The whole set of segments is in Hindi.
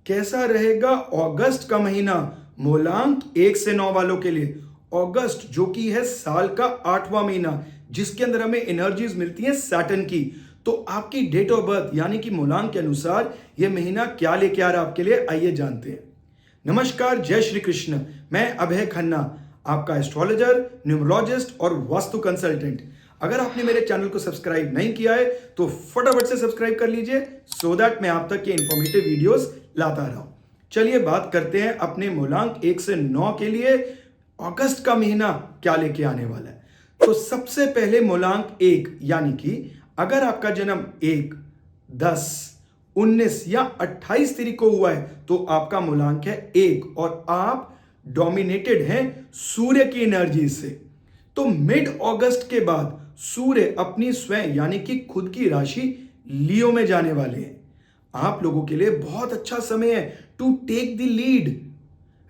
कैसा रहेगा अगस्त का महीना मूलांक 1 से 9 वालों के लिए। अगस्त जो कि है साल का 8वां महीना, जिसके अंदर हमें एनर्जीज मिलती हैं सैटर्न की। तो आपकी डेट ऑफ बर्थ यानी कि मूलांक के अनुसार यह महीना क्या लेके आ रहा है आपके लिए, आइए जानते हैं। नमस्कार, जय श्री कृष्ण। मैं अभय खन्ना, आपका एस्ट्रोलॉजर, न्यूमरोलॉजिस्ट और वास्तु कंसल्टेंट। अगर आपने मेरे चैनल को सब्सक्राइब नहीं किया है तो फटाफट से सब्सक्राइब कर लीजिए, सो दैट मैं आप तक ये इंफॉर्मेटिव वीडियोस लाता रहूं। चलिए बात करते हैं अपने मूलांक 1 से 9 के लिए अगस्त का महीना क्या लेके आने वाला है। तो सबसे पहले मूलांक 1 यानी कि अगर आपका जन्म 1, 10, 19 या 28 तारीख को हुआ है तो आपका मूलांक है 1 और आप डोमिनेटेड हैं सूर्य की एनर्जी से। तो मिड अगस्त के बाद सूर्य अपनी स्वयं यानी कि खुद की राशि लियो में जाने वाले हैं। आप लोगों के लिए बहुत अच्छा समय है to take the lead.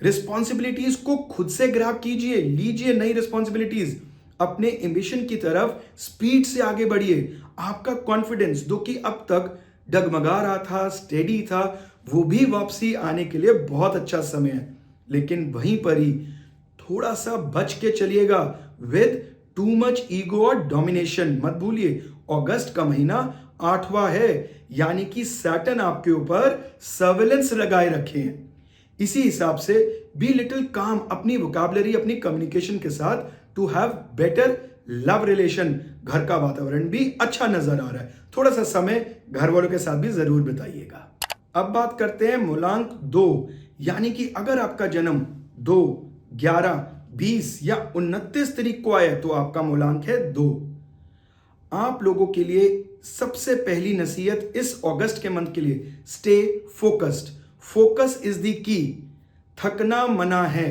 Responsibilities को खुद से ग्रैब कीजिए, लीजिए नई रिस्पॉन्सिबिलिटीज, अपने एम्बिशन की तरफ स्पीड से आगे बढ़िए। आपका कॉन्फिडेंस जो कि अब तक डगमगा रहा था, स्टेडी था, वो भी वापसी आने के लिए बहुत अच्छा समय है। लेकिन वहीं पर ही थोड़ा सा बच के चलिएगा विद टू मच ईगो और डोमिनेशन। मत भूलिए अगस्त का महीना 8वां है, यानी कि सैटर्न आपके ऊपर सर्वेलेंस लगाए रखे हैं। इसी हिसाब से बी लिटिल काम अपनी वोकैबुलरी, अपनी कम्युनिकेशन के साथ to have better love relation. घर का वातावरण भी अच्छा नजर आ रहा है। थोड़ा सा समय घर वालों के साथ भी जरूर बिताइएगा। अब बात करते हैं मूलांक 2 यानी कि अगर आपका जन्म 2, 11, 20 या 29 तारीख को आया तो आपका मूलांक है 2। आप लोगों के लिए सबसे पहली नसीहत इस अगस्त के मंथ के लिए, stay focused. Focus is the key. थकना मना है।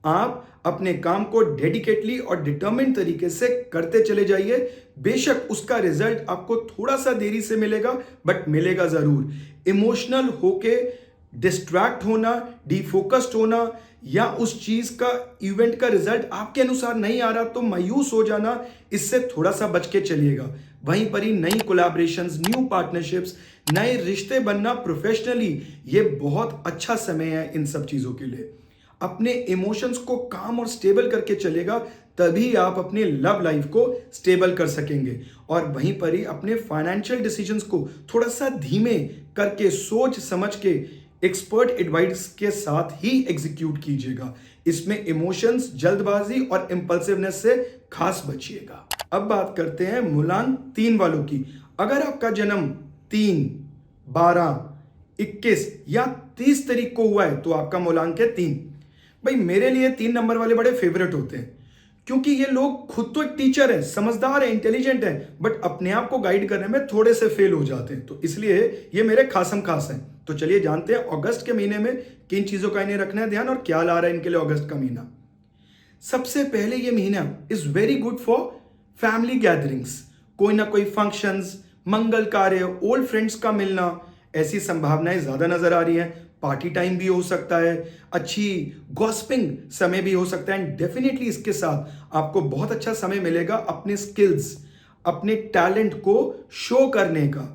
आप अपने काम को डेडिकेटली और डिटर्मिन तरीके से करते चले जाइए। बेशक उसका रिजल्ट आपको थोड़ा सा देरी से मिलेगा, बट मिलेगा जरूर। इमोशनल होके डिस्ट्रैक्ट होना, डिफोकस्ड होना या उस चीज का, इवेंट का रिजल्ट आपके अनुसार नहीं आ रहा तो मायूस हो जाना, इससे थोड़ा सा बच के चलिएगा। वहीं पर ही नई कोलैबोरेशंस, न्यू पार्टनरशिप्स, नए रिश्ते बनना प्रोफेशनली, ये बहुत अच्छा समय है इन सब चीजों के लिए। अपने इमोशंस को काम और स्टेबल करके चलेगा, तभी आप अपने लव लाइफ को स्टेबल कर सकेंगे। और वहीं पर ही अपने फाइनेंशियल डिसीजंस को थोड़ा सा धीमे करके, सोच समझ के, एक्सपर्ट एडवाइस के साथ ही एग्जीक्यूट कीजिएगा। इसमें इमोशंस, जल्दबाजी और इंपल्सिवनेस से खास बचिएगा। अब बात करते हैं मूलांक 3 वालों की। अगर आपका जन्म 3, 12, 21 या 30 तारीख को हुआ है तो आपका मूलांक है 3। भाई मेरे लिए 3 नंबर वाले बड़े फेवरेट होते हैं, क्योंकि ये लोग खुद तो एक टीचर है, समझदार है, इंटेलिजेंट है, बट अपने आप को गाइड करने में थोड़े से फेल हो जाते हैं। तो इसलिए ये मेरे खासम खास हैं। तो चलिए जानते हैं अगस्त के महीने में किन चीजों का इन्हें रखना है ध्यान और क्या ला रहा है इनके लिए अगस्त का महीना। सबसे पहले ये महीना is very good for family gatherings. कोई ना कोई फंक्शंस, मंगल कार्य, ओल्ड फ्रेंड्स का मिलना, ऐसी संभावनाएं ज्यादा नजर आ रही हैं। पार्टी टाइम भी हो सकता है, अच्छी गॉसिपिंग समय भी हो सकता है। एंड डेफिनेटली इसके साथ आपको बहुत अच्छा समय मिलेगा अपने स्किल्स, अपने टैलेंट को शो करने का।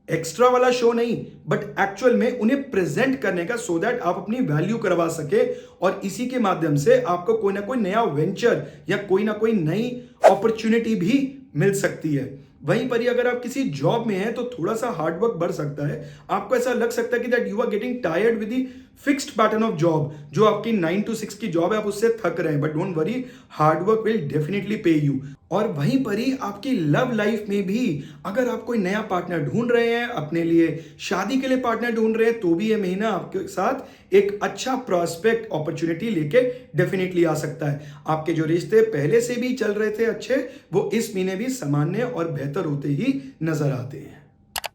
एक्स्ट्रा वाला शो नहीं, बट एक्चुअल में उन्हें प्रेजेंट करने का, सो दैट आप अपनी वैल्यू करवा सके और इसी के माध्यम से आपको कोई ना कोई नया वेंचर या कोई ना कोई नई अपॉर्चुनिटी भी मिल सकती है। वहीं पर ही अगर आप किसी जॉब में हैं तो थोड़ा सा हार्डवर्क बढ़ सकता है। आपको ऐसा लग सकता है कि that you are getting tired with the fixed pattern of job. जो आपकी 9 to 6 की जॉब है, आप उससे थक रहे हैं, but don't worry, hard work will definitely पे यू। और वहीं पर ही आपकी लव लाइफ में भी अगर आप कोई नया पार्टनर ढूंढ रहे हैं, अपने लिए शादी के लिए पार्टनर ढूंढ रहे हैं, तो भी ये महीना आपके साथ एक अच्छा प्रॉस्पेक्ट, अपॉर्चुनिटी लेके डेफिनेटली आ सकता है। आपके जो रिश्ते पहले से भी चल रहे थे अच्छे, वो इस महीने भी सामान्य और बेहतर होते ही नजर आते हैं।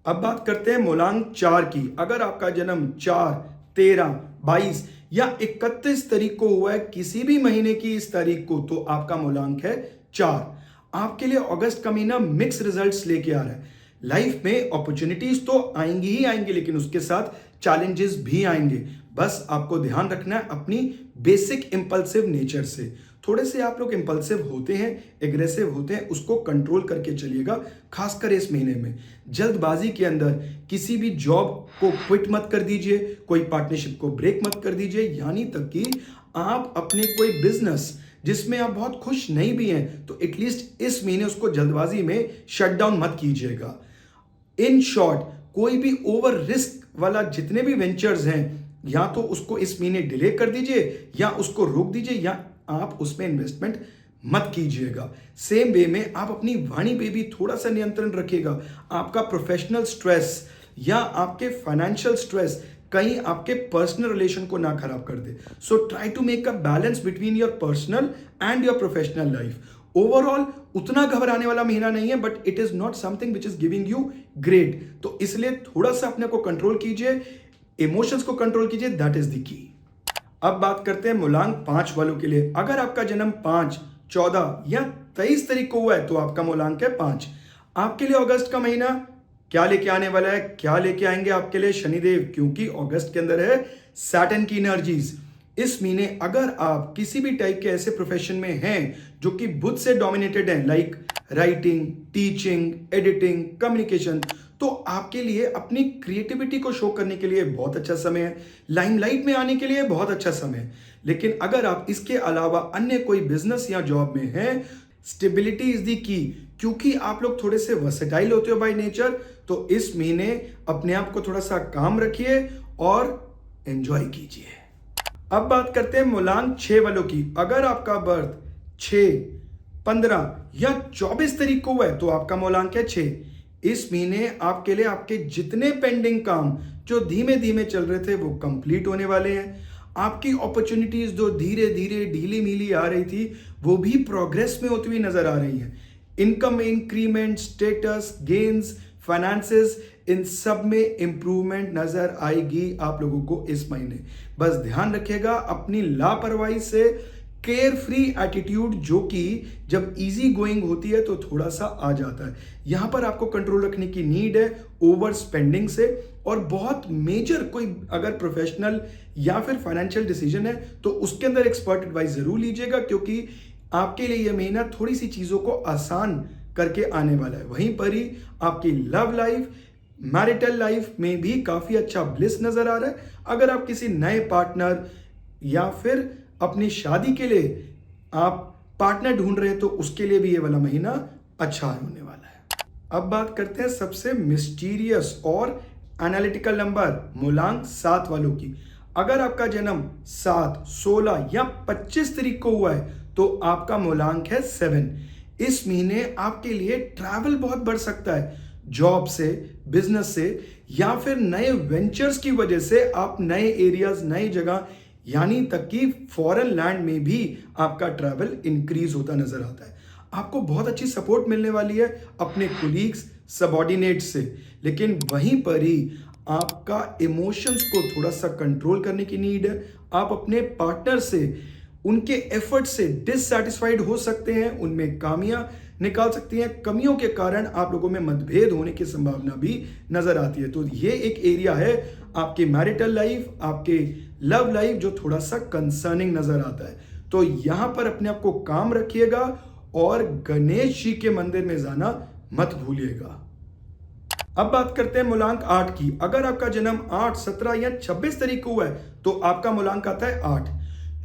अब बात करते हैं मूलांक 4 की। अगर आपका जन्म 4, 13, 22 या 31 तारीख को हुआ है, किसी भी महीने की इस तारीख को, तो आपका मूलांक है 4। आपके लिए अगस्त का महीना मिक्स रिजल्ट्स लेके आ रहा है। लाइफ में अपॉर्चुनिटीज तो आएंगी ही आएंगी, लेकिन उसके साथ चैलेंजेस भी आएंगे। बस आपको ध्यान रखना है अपनी बेसिक इंपल्सिव नेचर से। थोड़े से आप लोग इम्पल्सिव होते हैं, एग्रेसिव होते हैं, उसको कंट्रोल करके चलिएगा। खासकर इस महीने में जल्दबाजी के अंदर किसी भी जॉब को क्विट मत कर दीजिए, कोई पार्टनरशिप को ब्रेक मत कर दीजिए, यानी तक कि आप अपने कोई बिजनेस जिसमें आप बहुत खुश नहीं भी हैं तो एटलीस्ट इस महीने उसको जल्दबाजी में शट डाउन मत कीजिएगा। इन शॉर्ट, कोई भी ओवर रिस्क वाला जितने भी वेंचर्स हैं, या तो उसको इस महीने डिले कर दीजिए या उसको रोक दीजिए, या आप उसमें इन्वेस्टमेंट मत कीजिएगा। सेम वे में आप अपनी वाणी पे भी थोड़ा सा नियंत्रण रखिएगा। आपका प्रोफेशनल स्ट्रेस या आपके फाइनेंशियल स्ट्रेस कहीं आपके पर्सनल रिलेशन को ना खराब कर दे। So try to make a balance between your personal and your professional life. Overall उतना घबराने वाला महीना नहीं है, but it is not something which is giving you great. तो इसलिए थोड़ा सा अपने को कंट्रोल कीजिए, इमोशंस को कंट्रोल कीजिए, दैट इज द की। अब बात करते हैं मूलांक 5 वालों के लिए। अगर आपका जन्म 5, 14 या 23 तारीख को हुआ है तो आपका मूलांक है 5। आपके लिए अगस्त का महीना क्या लेके आने वाला है? क्या लेके आएंगे आपके लिए शनिदेव? क्योंकि अगस्त के अंदर है सैटर्न की एनर्जीज। इस महीने अगर आप किसी भी टाइप के ऐसे प्रोफेशन में हैं जो कि बुध से डोमिनेटेड हैं, like writing, teaching, editing, communication, तो आपके लिए अपनी क्रिएटिविटी को शो करने के लिए बहुत अच्छा समय है, लाइमलाइट में आने के लिए बहुत अच्छा समय है। लेकिन अगर आप इसके अलावा अन्य कोई बिजनेस या जॉब में हैं, स्टेबिलिटी इज द की, क्योंकि आप लोग थोड़े से वर्सेटाइल होते हो बाय नेचर। तो इस महीने अपने आप को थोड़ा सा काम रखिए और एंजॉय कीजिए। अब बात करते हैं मूलांक 6 वालों की। अगर आपका बर्थ 6, 15 या 24 तारीख को हुआ है तो आपका मूलांक है 6। इस महीने आपके लिए आपके जितने पेंडिंग काम जो धीमे धीमे चल रहे थे वो कंप्लीट होने वाले हैं। आपकी अपॉर्चुनिटीज जो धीरे धीरे ढीली मीली आ रही थी वो भी प्रोग्रेस में होती हुई नजर आ रही हैं। Income increment, status gains, finances, इन सब में इंप्रूवमेंट नजर आएगी आप लोगों को इस महीने। बस ध्यान रखिएगा अपनी लापरवाही से केयर फ्री एटीट्यूड जो कि जब इजी गोइंग होती है तो थोड़ा सा आ जाता है, यहां पर आपको कंट्रोल रखने की नीड है ओवर स्पेंडिंग से। और बहुत मेजर कोई अगर प्रोफेशनल या फिर फाइनेंशियल डिसीजन है तो उसके अंदर एक्सपर्ट एडवाइस जरूर लीजिएगा, क्योंकि आपके लिए यह महीना थोड़ी सी चीजों को आसान करके आने वाला है। वहीं पर ही आपकी लव लाइफ, मैरिटल लाइफ में भी काफी अच्छा ब्लिस नजर आ रहा है। अगर आप किसी नए पार्टनर या फिर अपनी शादी के लिए आप पार्टनर ढूंढ रहे हैं तो उसके लिए भी ये वाला महीना अच्छा होने वाला है। अब बात करते हैं सबसे मिस्टीरियस और एनालिटिकल नंबर मूलांक 7 वालों की। अगर आपका जन्म 7, 16 या 25 तारीख को हुआ है तो आपका मूलांक है 7। इस महीने आपके लिए ट्रैवल बहुत बढ़ सकता है, जॉब से, बिजनेस से या फिर नए वेंचर्स की वजह से आप नए एरियाज, नई जगह यानी तक कि फॉरेन लैंड में भी आपका ट्रैवल इंक्रीज होता नजर आता है। आपको बहुत अच्छी सपोर्ट मिलने वाली है अपने कोलीग्स, सबऑर्डिनेट से। लेकिन वहीं पर ही आपका इमोशंस को थोड़ा सा कंट्रोल करने की नीड है। आप अपने पार्टनर से, उनके एफर्ट से डिससैटिस्फाइड हो सकते हैं, उनमें खामियां निकाल सकती हैं। कमियों के कारण आप लोगों में मतभेद होने की संभावना भी नजर आती है। तो ये एक एरिया है आपकी मैरिटल लाइफ, आपके लव लाइफ जो थोड़ा सा कंसर्निंग नजर आता है। तो यहां पर अपने आप को काम रखिएगा और गणेश जी के मंदिर में जाना मत भूलिएगा। अब बात करते हैं मूलांक 8 की। अगर आपका जन्म 8, 17 या 26 तारीख को हुआ है तो आपका मूलांक आता है 8,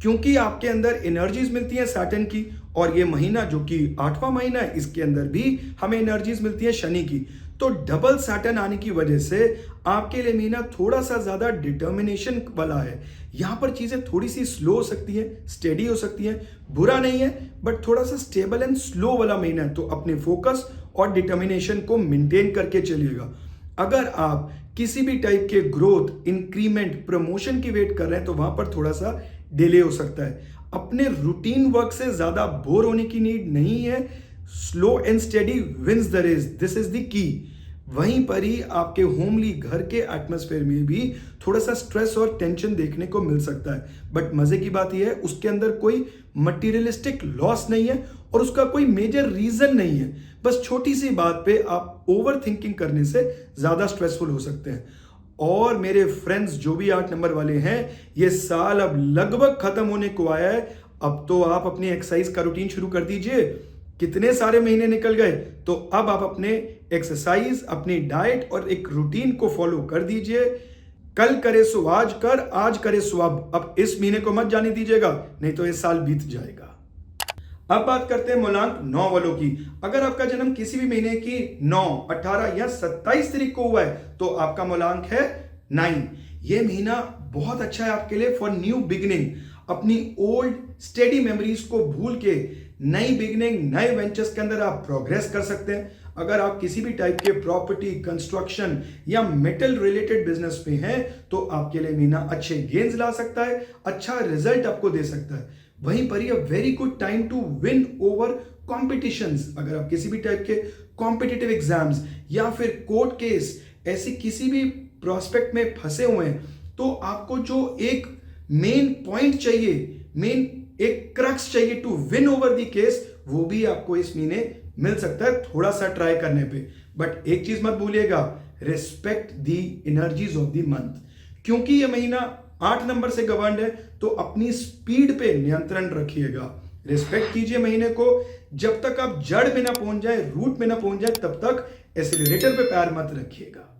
क्योंकि आपके अंदर एनर्जीज मिलती हैं सैटर्न की। और ये महीना जो कि 8वां महीना है, इसके अंदर भी हमें एनर्जीज मिलती है शनि की। तो डबल सैटर्न आने की वजह से आपके लिए महीना थोड़ा सा ज्यादा डिटर्मिनेशन वाला है। यहां पर चीजें थोड़ी सी स्लो हो सकती हैं, स्टेडी हो सकती हैं। बुरा नहीं है, बट थोड़ा सा स्टेबल एंड स्लो वाला महीना है। तो अपने फोकस और डिटर्मिनेशन को मेंटेन करके चलिएगा। अगर आप किसी भी टाइप के ग्रोथ, इंक्रीमेंट, प्रमोशन की वेट कर रहे हैं तो वहां पर थोड़ा सा डिले हो सकता है। अपने रूटीन वर्क से ज्यादा बोर होने की नीड नहीं है। Slow and steady wins the race, this is the key. वहीं पर ही आपके होमली घर के एटमॉस्फेयर में भी थोड़ा सा स्ट्रेस और टेंशन देखने को मिल सकता है। बट मजे की बात यह है उसके अंदर कोई मटेरियलिस्टिक लॉस नहीं है और उसका कोई मेजर रीजन नहीं है। बस छोटी सी बात पे आप ओवर थिंकिंग करने से ज्यादा स्ट्रेसफुल हो सकते हैं। और मेरे फ्रेंड्स जो भी 8 नंबर वाले हैं, ये साल अब लगभग खत्म होने को आया है। अब तो आप अपनी एक्सरसाइज का रूटीन शुरू कर दीजिए। कितने सारे महीने निकल गए, तो अब आप अपने एक्सरसाइज, अपनी डाइट और एक रूटीन को फॉलो कर दीजिए। कल करे सो आज कर, आज करे सो अब इस महीने को मत जाने दीजिएगा, नहीं तो ये साल बीत जाएगा। अब बात करते हैं मूलांक 9 वालों की। अगर आपका जन्म किसी भी महीने की 9, 18 या 27 तारीख को हुआ है तो आपका मूलांक है 9। ये महीना बहुत अच्छा है आपके लिए फॉर न्यू बिगिनिंग। अपनी ओल्ड स्टेडी मेमोरीज को भूल के नई बिगिनिंग, नए वेंचर्स के अंदर आप प्रोग्रेस कर सकते हैं। अगर आप किसी भी टाइप के प्रॉपर्टी, कंस्ट्रक्शन या मेटल रिलेटेड बिजनेस पे हैं तो आपके लिए महीना अच्छे गेन्स ला सकता है, अच्छा रिजल्ट आपको दे सकता है। वहीं पर ये very good time to win over competitions. अगर आप किसी भी टाइप के कॉम्पिटिटिव एग्जाम्स या फिर कोर्ट केस, ऐसी किसी भी प्रोस्पेक्ट में फंसे हुए हैं, तो आपको जो एक मेन पॉइंट चाहिए, मेन एक क्रक्स चाहिए to win over the case, वो भी आपको इस महीने मिल सकता है थोड़ा सा ट्राई करने पे। बट एक चीज मत भूलिएगा, respect the energies of the month, क्योंकि ये महीना 8 नंबर से गवर्नड है, तो अपनी स्पीड पे नियंत्रण रखिएगा। रिस्पेक्ट कीजिए महीने को। जब तक आप जड़ में ना पहुंच जाए, रूट में ना पहुंच जाए, तब तक एक्सीलरेटर पे पैर मत रखिएगा।